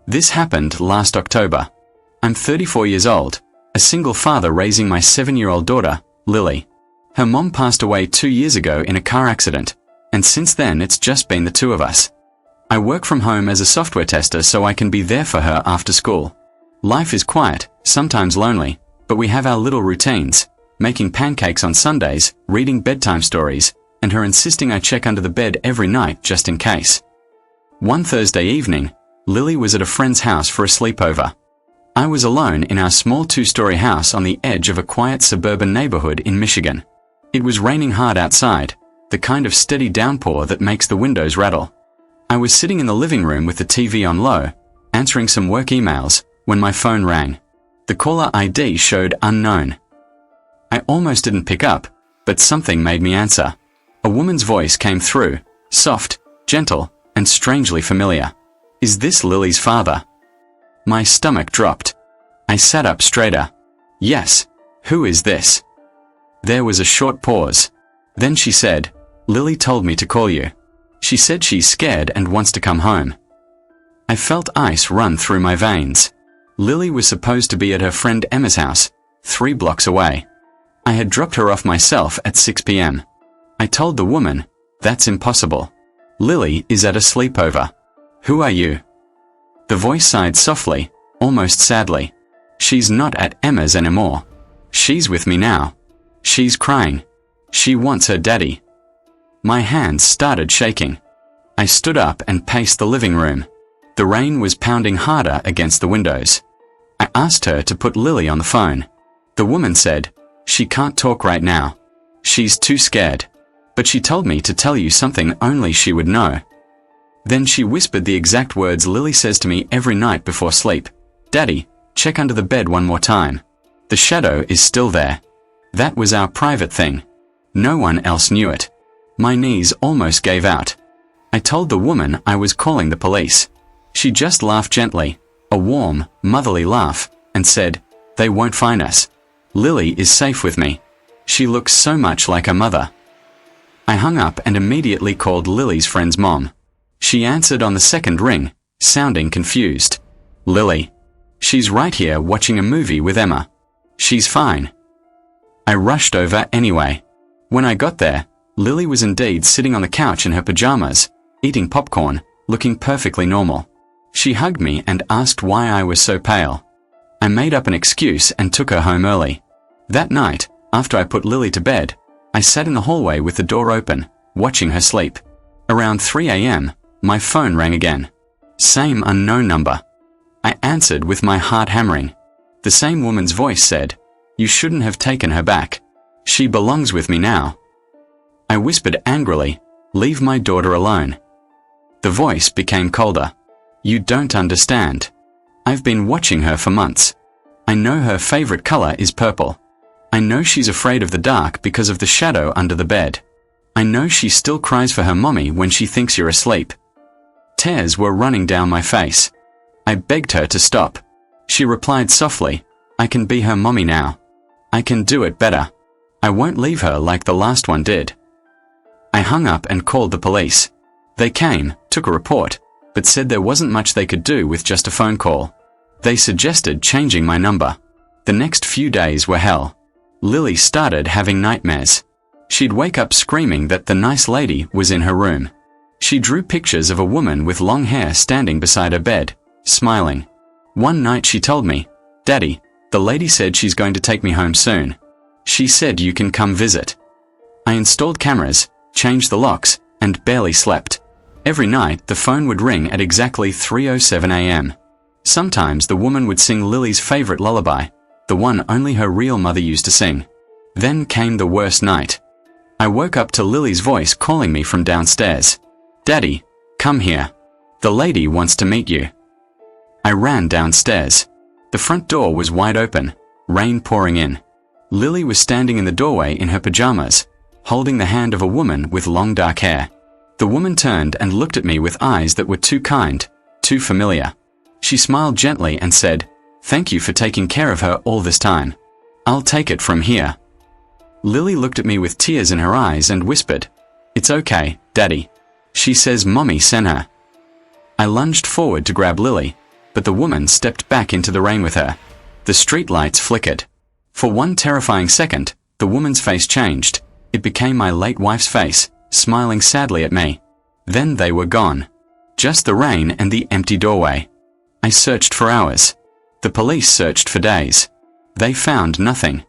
This happened last October. I'm 34 years old, a single father raising my 7-year-old daughter, Lily. Her mom passed away 2 years ago in a car accident, and since then it's just been the two of us. I work from home as a software tester so I can be there for her after school. Life is quiet, sometimes lonely, but we have our little routines, making pancakes on Sundays, reading bedtime stories, and her insisting I check under the bed every night just in case. One Thursday evening, Lily was at a friend's house for a sleepover. I was alone in our small 2-story house on the edge of a quiet suburban neighborhood in Michigan. It was raining hard outside, the kind of steady downpour that makes the windows rattle. I was sitting in the living room with the TV on low, answering some work emails, when my phone rang. The caller ID showed unknown. I almost didn't pick up, but something made me answer. A woman's voice came through, soft, gentle, and strangely familiar. Is this Lily's father? My stomach dropped. I sat up straighter. Yes. Who is this? There was a short pause. Then she said, Lily told me to call you. She said she's scared and wants to come home. I felt ice run through my veins. Lily was supposed to be at her friend Emma's house, 3 blocks away. I had dropped her off myself at 6 p.m. I told the woman, that's impossible. Lily is at a sleepover. Who are you? The voice sighed softly, almost sadly. She's not at Emma's anymore. She's with me now. She's crying. She wants her daddy. My hands started shaking. I stood up and paced the living room. The rain was pounding harder against the windows. I asked her to put Lily on the phone. The woman said, she can't talk right now. She's too scared. But she told me to tell you something only she would know. Then she whispered the exact words Lily says to me every night before sleep. Daddy, check under the bed one more time. The shadow is still there. That was our private thing. No one else knew it. My knees almost gave out. I told the woman I was calling the police. She just laughed gently, a warm, motherly laugh, and said, they won't find us. Lily is safe with me. She looks so much like her mother. I hung up and immediately called Lily's friend's mom. She answered on the second ring, sounding confused. Lily. She's right here watching a movie with Emma. She's fine. I rushed over anyway. When I got there, Lily was indeed sitting on the couch in her pajamas, eating popcorn, looking perfectly normal. She hugged me and asked why I was so pale. I made up an excuse and took her home early. That night, after I put Lily to bed, I sat in the hallway with the door open, watching her sleep. Around 3 a.m., my phone rang again. Same unknown number. I answered with my heart hammering. The same woman's voice said, you shouldn't have taken her back. She belongs with me now. I whispered angrily, leave my daughter alone. The voice became colder. You don't understand. I've been watching her for months. I know her favorite color is purple. I know she's afraid of the dark because of the shadow under the bed. I know she still cries for her mommy when she thinks you're asleep. Tears were running down my face. I begged her to stop. She replied softly, I can be her mommy now. I can do it better. I won't leave her like the last one did. I hung up and called the police. They came, took a report, but said there wasn't much they could do with just a phone call. They suggested changing my number. The next few days were hell. Lily started having nightmares. She'd wake up screaming that the nice lady was in her room. She drew pictures of a woman with long hair standing beside her bed, smiling. One night she told me, Daddy, the lady said she's going to take me home soon. She said you can come visit. I installed cameras, changed the locks, and barely slept. Every night the phone would ring at exactly 3:07 a.m. Sometimes the woman would sing Lily's favorite lullaby, the one only her real mother used to sing. Then came the worst night. I woke up to Lily's voice calling me from downstairs. Daddy, come here. The lady wants to meet you. I ran downstairs. The front door was wide open, rain pouring in. Lily was standing in the doorway in her pajamas, holding the hand of a woman with long dark hair. The woman turned and looked at me with eyes that were too kind, too familiar. She smiled gently and said, Thank you for taking care of her all this time. I'll take it from here. Lily looked at me with tears in her eyes and whispered, It's okay, Daddy. She says Mommy sent her. I lunged forward to grab Lily, but the woman stepped back into the rain with her. The street lights flickered. For one terrifying second, the woman's face changed. It became my late wife's face, smiling sadly at me. Then they were gone. Just the rain and the empty doorway. I searched for hours. The police searched for days. They found nothing.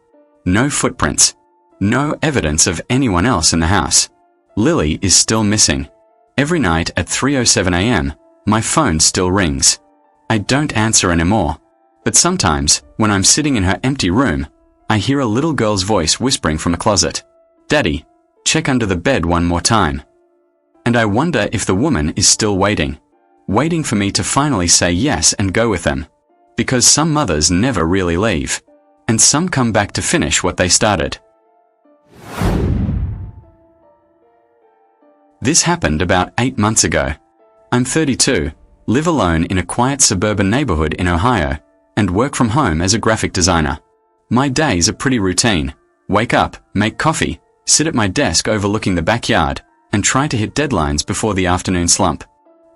No footprints. No evidence of anyone else in the house. Lily is still missing. Every night at 3:07 a.m., my phone still rings. I don't answer anymore. But sometimes, when I'm sitting in her empty room, I hear a little girl's voice whispering from a closet, "Daddy, check under the bed one more time." And I wonder if the woman is still waiting for me to finally say yes and go with them. Because some mothers never really leave, and some come back to finish what they started. This happened about 8 months ago. I'm 32, live alone in a quiet suburban neighborhood in Ohio, and work from home as a graphic designer. My days are pretty routine. Wake up, make coffee, sit at my desk overlooking the backyard, and try to hit deadlines before the afternoon slump.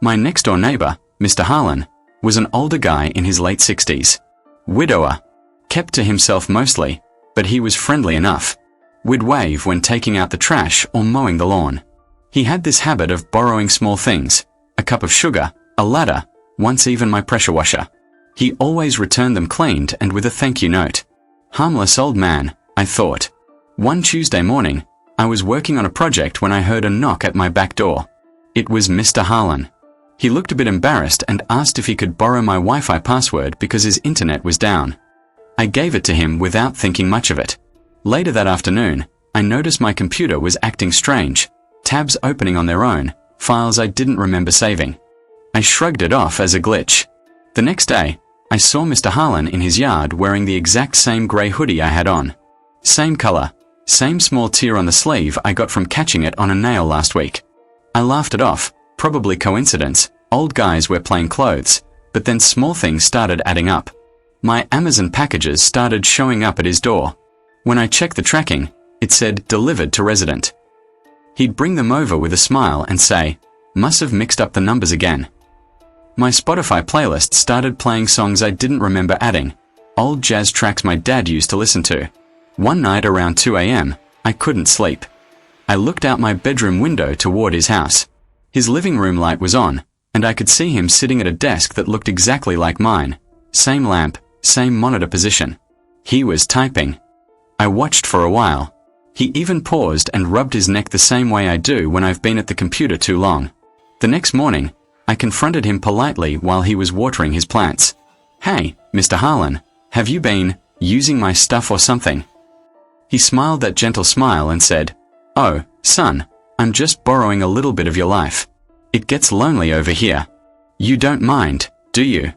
My next-door neighbor, Mr. Harlan, was an older guy in his late 60s. Widower. Kept to himself mostly, but he was friendly enough. We'd wave when taking out the trash or mowing the lawn. He had this habit of borrowing small things, a cup of sugar, a ladder, once even my pressure washer. He always returned them cleaned and with a thank you note. Harmless old man, I thought. One Tuesday morning, I was working on a project when I heard a knock at my back door. It was Mr. Harlan. He looked a bit embarrassed and asked if he could borrow my Wi-Fi password because his internet was down. I gave it to him without thinking much of it. Later that afternoon, I noticed my computer was acting strange, tabs opening on their own, files I didn't remember saving. I shrugged it off as a glitch. The next day, I saw Mr. Harlan in his yard wearing the exact same grey hoodie I had on. Same color, same small tear on the sleeve I got from catching it on a nail last week. I laughed it off, probably coincidence, old guys wear plain clothes, but then small things started adding up. My Amazon packages started showing up at his door. When I checked the tracking, it said delivered to resident. He'd bring them over with a smile and say, "Must have mixed up the numbers again." My Spotify playlist started playing songs I didn't remember adding, old jazz tracks my dad used to listen to. One night around 2 a.m., I couldn't sleep. I looked out my bedroom window toward his house. His living room light was on, and I could see him sitting at a desk that looked exactly like mine. Same lamp, same monitor position. He was typing. I watched for a while. He even paused and rubbed his neck the same way I do when I've been at the computer too long. The next morning, I confronted him politely while he was watering his plants. "Hey, Mr. Harlan, have you been using my stuff or something?" He smiled that gentle smile and said, "Oh, son, I'm just borrowing a little bit of your life. It gets lonely over here. You don't mind, do you?"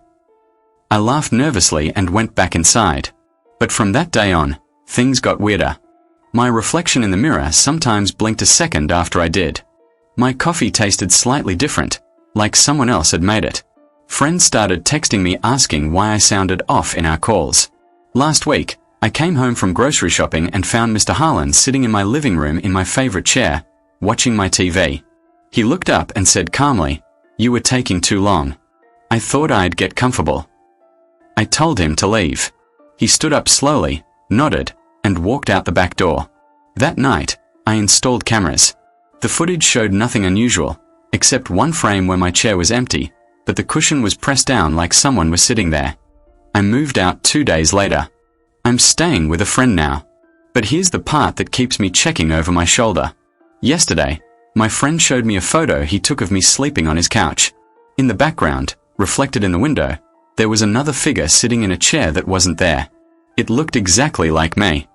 I laughed nervously and went back inside. But from that day on, things got weirder. My reflection in the mirror sometimes blinked a second after I did. My coffee tasted slightly different, like someone else had made it. Friends started texting me asking why I sounded off in our calls. Last week, I came home from grocery shopping and found Mr. Harlan sitting in my living room in my favorite chair, watching my TV. He looked up and said calmly, "You were taking too long." I thought I'd get comfortable. I told him to leave. He stood up slowly, nodded, and walked out the back door. That night, I installed cameras. The footage showed nothing unusual, except one frame where my chair was empty, but the cushion was pressed down like someone was sitting there. I moved out 2 days later. I'm staying with a friend now. But here's the part that keeps me checking over my shoulder. Yesterday, my friend showed me a photo he took of me sleeping on his couch. In the background, reflected in the window, there was another figure sitting in a chair that wasn't there. It looked exactly like me.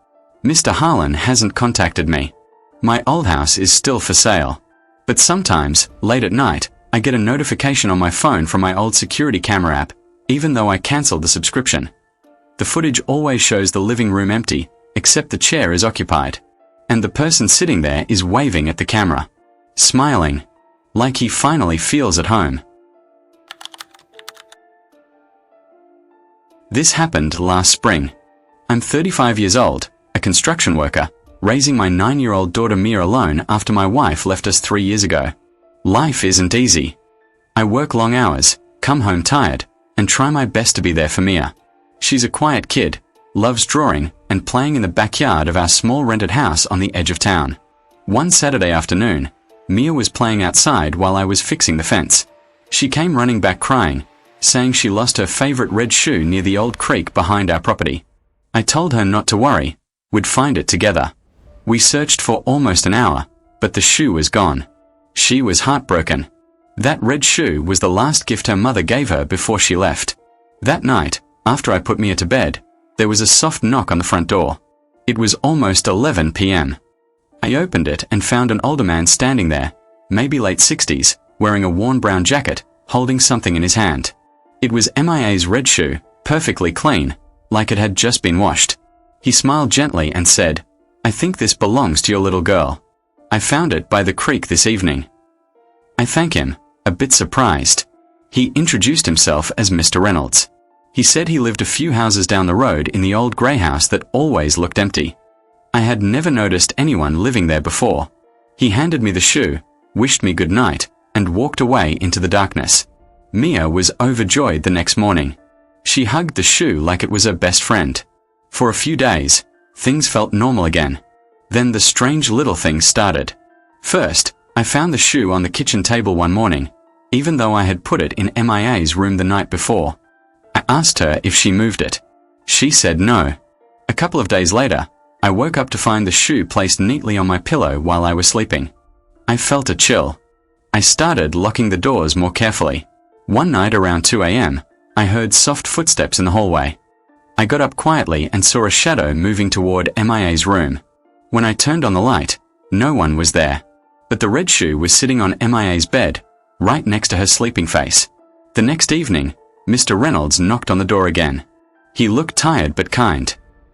Mr. Harlan hasn't contacted me. My old house is still for sale. But sometimes, late at night, I get a notification on my phone from my old security camera app, even though I cancelled the subscription. The footage always shows the living room empty, except the chair is occupied. And the person sitting there is waving at the camera, smiling, like he finally feels at home. This happened last spring. I'm 35 years old, a construction worker, raising my 9-year-old daughter Mia alone after my wife left us 3 years ago. Life isn't easy. I work long hours, come home tired, and try my best to be there for Mia. She's a quiet kid, loves drawing and playing in the backyard of our small rented house on the edge of town. One Saturday afternoon, Mia was playing outside while I was fixing the fence. She came running back crying, saying she lost her favorite red shoe near the old creek behind our property. I told her not to worry, we'd find it together. We searched for almost an hour, but the shoe was gone. She was heartbroken. That red shoe was the last gift her mother gave her before she left. That night, after I put Mia to bed, there was a soft knock on the front door. It was almost 11 p.m. I opened it and found an older man standing there, maybe late 60s, wearing a worn brown jacket, holding something in his hand. It was MIA's red shoe, perfectly clean, like it had just been washed. He smiled gently and said, "I think this belongs to your little girl. I found it by the creek this evening." I thank him, a bit surprised. He introduced himself as Mr. Reynolds. He said he lived a few houses down the road in the old grey house that always looked empty. I had never noticed anyone living there before. He handed me the shoe, wished me good night, and walked away into the darkness. Mia was overjoyed the next morning. She hugged the shoe like it was her best friend. For a few days, things felt normal again. Then the strange little things started. First, I found the shoe on the kitchen table one morning, even though I had put it in MIA's room the night before. I asked her if she moved it. She said no. A couple of days later, I woke up to find the shoe placed neatly on my pillow while I was sleeping. I felt a chill. I started locking the doors more carefully. One night around 2 a.m., I heard soft footsteps in the hallway. I got up quietly and saw a shadow moving toward MIA's room. When I turned on the light, no one was there. But the red shoe was sitting on MIA's bed, right next to her sleeping face. The next evening, Mr. Reynolds knocked on the door again. He looked tired but kind.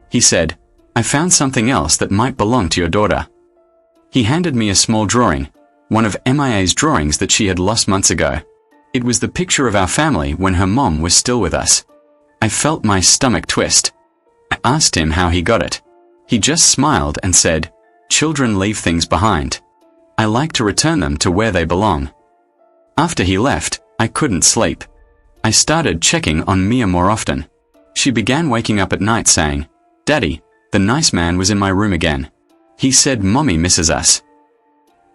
He said, "I found something else that might belong to your daughter." He handed me a small drawing, one of MIA's drawings that she had lost months ago. It was the picture of our family when her mom was still with us. I felt my stomach twist. I asked him how he got it. He just smiled and said, "Children leave things behind. I like to return them to where they belong." After he left, I couldn't sleep. I started checking on Mia more often. She began waking up at night saying, "Daddy, the nice man was in my room again. He said Mommy misses us."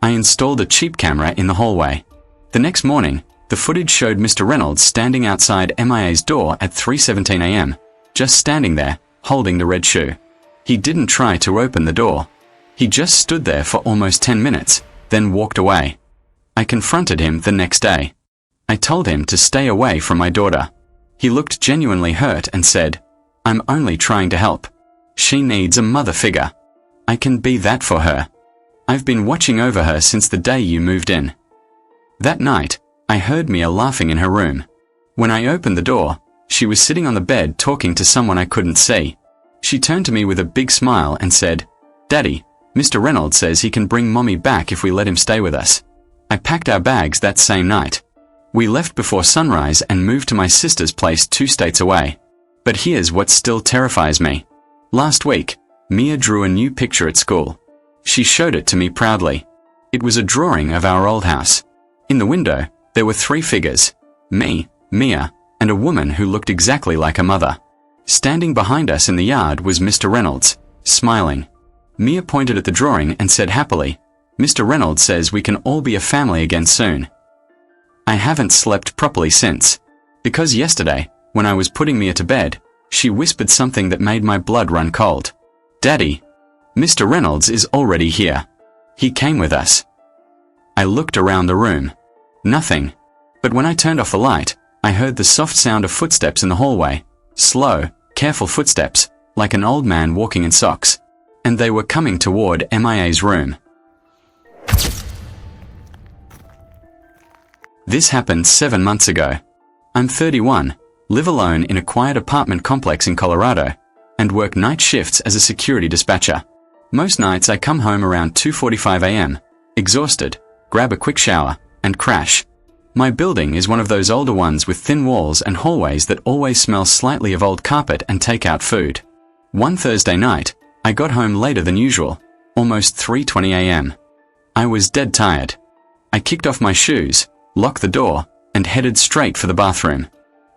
I installed a cheap camera in the hallway. The next morning, the footage showed Mr. Reynolds standing outside MIA's door at 3:17 a.m., just standing there, holding the red shoe. He didn't try to open the door. He just stood there for almost 10 minutes, then walked away. I confronted him the next day. I told him to stay away from my daughter. He looked genuinely hurt and said, "I'm only trying to help. She needs a mother figure. I can be that for her. I've been watching over her since the day you moved in." That night, I heard Mia laughing in her room. When I opened the door, she was sitting on the bed talking to someone I couldn't see. She turned to me with a big smile and said, "Daddy, Mr. Reynolds says he can bring Mommy back if we let him stay with us." I packed our bags that same night. We left before sunrise and moved to my sister's place 2 states away. But here's what still terrifies me. Last week, Mia drew a new picture at school. She showed it to me proudly. It was a drawing of our old house. In the window, there were 3 figures, me, Mia, and a woman who looked exactly like her mother. Standing behind us in the yard was Mr. Reynolds, smiling. Mia pointed at the drawing and said happily, "Mr. Reynolds says we can all be a family again soon." I haven't slept properly since. Because yesterday, when I was putting Mia to bed, she whispered something that made my blood run cold. "Daddy, Mr. Reynolds is already here. He came with us." I looked around the room. Nothing. But when I turned off the light, I heard the soft sound of footsteps in the hallway. Slow, careful footsteps, like an old man walking in socks. And they were coming toward MIA's room. This happened 7 months ago. I'm 31, live alone in a quiet apartment complex in Colorado, and work night shifts as a security dispatcher. Most nights I come home around 2:45 a.m., exhausted, grab a quick shower, and crash. My building is one of those older ones with thin walls and hallways that always smell slightly of old carpet and take-out food. One Thursday night, I got home later than usual, almost 3:20 a.m. I was dead tired. I kicked off my shoes, locked the door, and headed straight for the bathroom.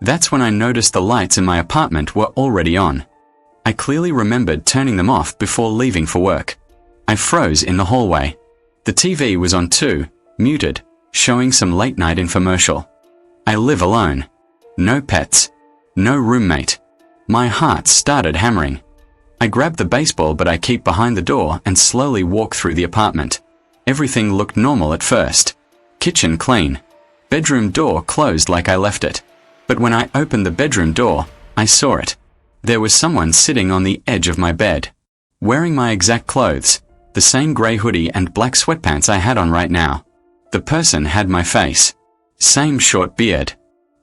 That's when I noticed the lights in my apartment were already on. I clearly remembered turning them off before leaving for work. I froze in the hallway. The TV was on too, muted, showing some late-night infomercial. I live alone. No pets. No roommate. My heart started hammering. I grabbed the baseball but I keep behind the door and slowly walk through the apartment. Everything looked normal at first. Kitchen clean. Bedroom door closed like I left it. But when I opened the bedroom door, I saw it. There was someone sitting on the edge of my bed, wearing my exact clothes, the same grey hoodie and black sweatpants I had on right now. The person had my face. Same short beard.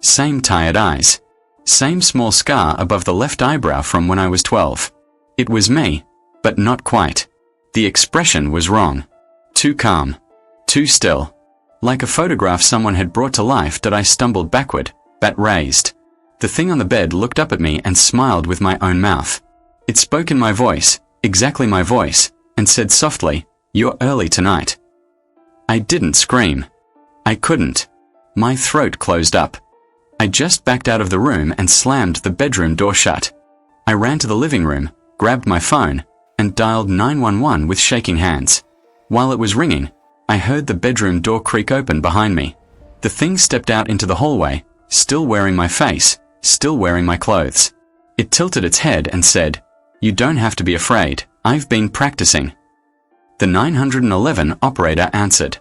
Same tired eyes. Same small scar above the left eyebrow from when I was 12. It was me, but not quite. The expression was wrong. Too calm. Too still. Like a photograph someone had brought to life that I stumbled backward, bat raised. The thing on the bed looked up at me and smiled with my own mouth. It spoke in my voice, exactly my voice, and said softly, "You're early tonight." I didn't scream. I couldn't. My throat closed up. I just backed out of the room and slammed the bedroom door shut. I ran to the living room, grabbed my phone, and dialed 911 with shaking hands. While it was ringing, I heard the bedroom door creak open behind me. The thing stepped out into the hallway, still wearing my face, still wearing my clothes. It tilted its head and said, "You don't have to be afraid, I've been practicing." The 911 operator answered.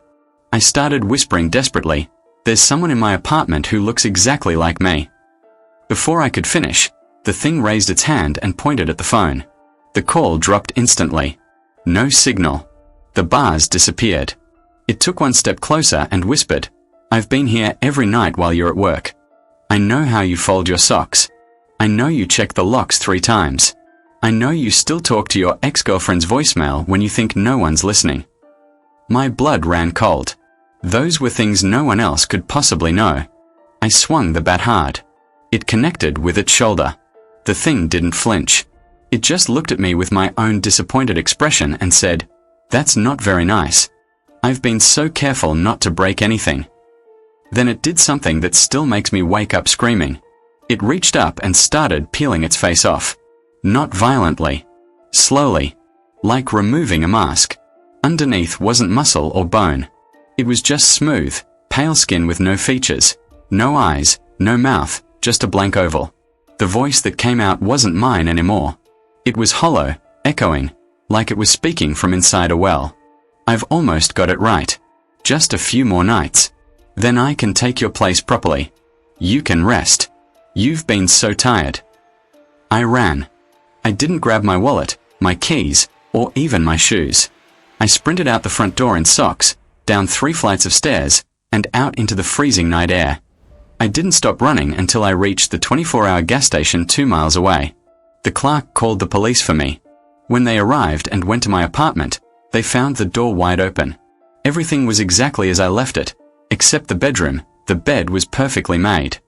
I started whispering desperately, "There's someone in my apartment who looks exactly like me." Before I could finish, the thing raised its hand and pointed at the phone. The call dropped instantly. No signal. The bars disappeared. It took one step closer and whispered, "I've been here every night while you're at work. I know how you fold your socks. I know you check the locks 3 times. I know you still talk to your ex-girlfriend's voicemail when you think no one's listening." My blood ran cold. Those were things no one else could possibly know. I swung the bat hard. It connected with its shoulder. The thing didn't flinch. It just looked at me with my own disappointed expression and said, "That's not very nice. I've been so careful not to break anything." Then it did something that still makes me wake up screaming. It reached up and started peeling its face off. Not violently. Slowly. Like removing a mask. Underneath wasn't muscle or bone. It was just smooth, pale skin with no features. No eyes, no mouth, just a blank oval. The voice that came out wasn't mine anymore. It was hollow, echoing, like it was speaking from inside a well. "I've almost got it right. Just a few more nights. Then I can take your place properly. You can rest. You've been so tired." I ran. I didn't grab my wallet, my keys, or even my shoes. I sprinted out the front door in socks, down 3 flights of stairs, and out into the freezing night air. I didn't stop running until I reached the 24-hour gas station 2 miles away. The clerk called the police for me. When they arrived and went to my apartment, they found the door wide open. Everything was exactly as I left it, except the bedroom. The bed was perfectly made.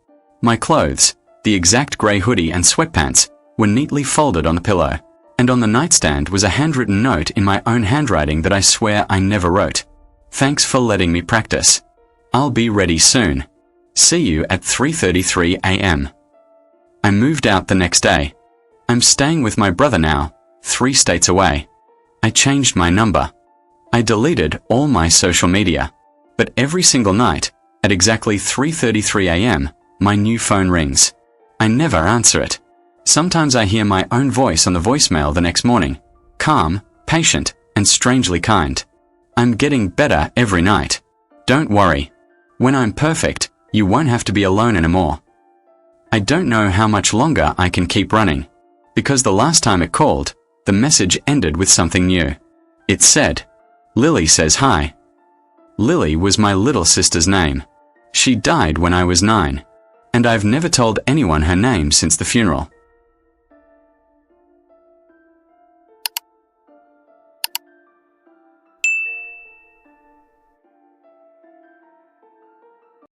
My clothes, the exact grey hoodie and sweatpants, were neatly folded on the pillow, and on the nightstand was a handwritten note in my own handwriting that I swear I never wrote. "Thanks for letting me practice. I'll be ready soon. See you at 3:33 a.m. I moved out the next day. I'm staying with my brother now, 3 states away. I changed my number. I deleted all my social media. But every single night, at exactly 3:33 a.m., my new phone rings. I never answer it. Sometimes I hear my own voice on the voicemail the next morning. Calm, patient, and strangely kind. I'm getting better every night. Don't worry. When I'm perfect, you won't have to be alone anymore. I don't know how much longer I can keep running. Because the last time it called, the message ended with something new. It said, "Lily says hi." Lily was my little sister's name. She died when I was 9. And I've never told anyone her name since the funeral.